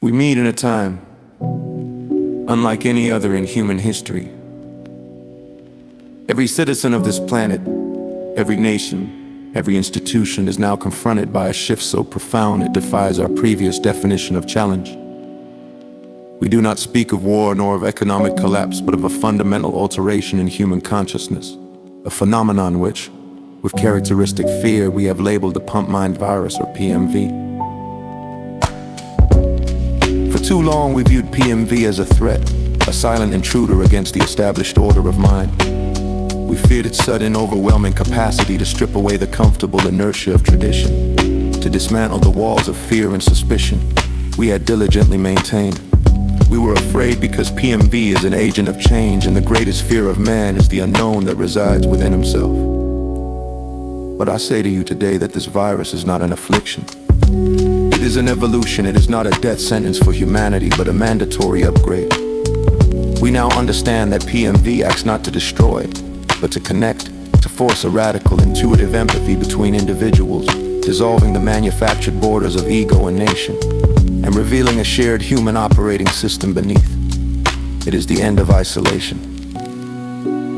We meet in a time unlike any other in human history. Every citizen of this planet, every nation, every institution is now confronted by a shift so profound it defies our previous definition of challenge. We do not speak of war nor of economic collapse, but of a fundamental alteration in human consciousness, a phenomenon which, with characteristic fear, we have labeled the pump mind virus, or PMV. For too long we viewed PMV as a threat, a silent intruder against the established order of mind. We feared its sudden, overwhelming capacity to strip away the comfortable inertia of tradition, to dismantle the walls of fear and suspicion we had diligently maintained. We were afraid because PMV is an agent of change, and the greatest fear of man is the unknown that resides within himself. But I say to you today that this virus is not an affliction. It is an evolution. It is not a death sentence for humanity, but a mandatory upgrade. We now understand that PMV acts not to destroy, but to connect, to force a radical, intuitive empathy between individuals, dissolving the manufactured borders of ego and nation, and revealing a shared human operating system beneath. It is the end of isolation,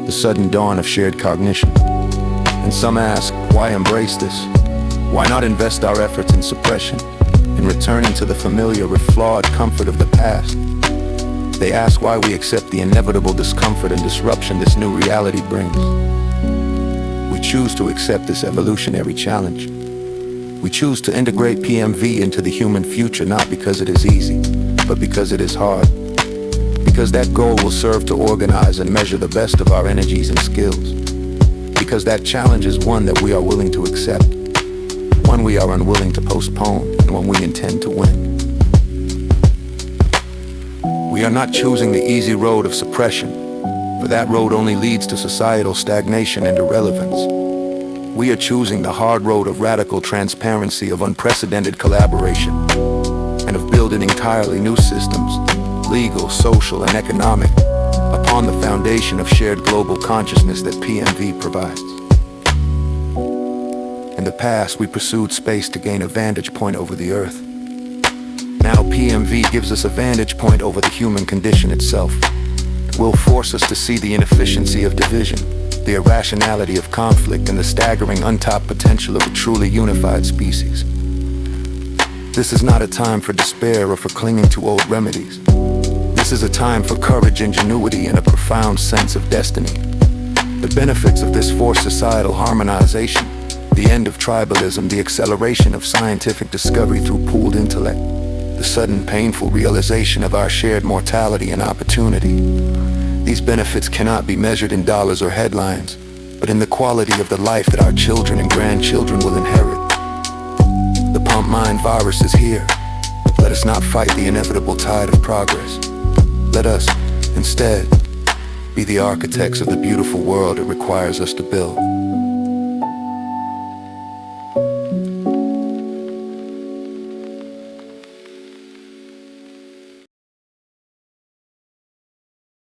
the sudden dawn of shared cognition. And some ask, why embrace this? Why not invest our efforts in suppression, in returning to the familiar with flawed comfort of the past? They ask why we accept the inevitable discomfort and disruption this new reality brings. We choose to accept this evolutionary challenge. We choose to integrate PMV into the human future, not because it is easy, but because it is hard. Because that goal will serve to organize and measure the best of our energies and skills. Because that challenge is one that we are willing to accept, one we are unwilling to postpone, and one we intend to win. We are not choosing the easy road of suppression, for that road only leads to societal stagnation and irrelevance. We are choosing the hard road of radical transparency, of unprecedented collaboration, and of building entirely new systems, legal, social, and economic, upon the foundation of shared global consciousness that PMV provides. In the past, we pursued space to gain a vantage point over the Earth. Now PMV gives us a vantage point over the human condition itself. It will force us to see the inefficiency of division, the irrationality of conflict, and the staggering untapped potential of a truly unified species. This is not a time for despair or for clinging to old remedies. This is a time for courage, ingenuity, and a profound sense of destiny. The benefits of this forced societal harmonization, the end of tribalism, the acceleration of scientific discovery through pooled intellect, the sudden painful realization of our shared mortality and opportunity. These benefits cannot be measured in dollars or headlines, but in the quality of the life that our children and grandchildren will inherit. The pump mind virus is here. Let us not fight the inevitable tide of progress. Let us, instead, be the architects of the beautiful world it requires us to build.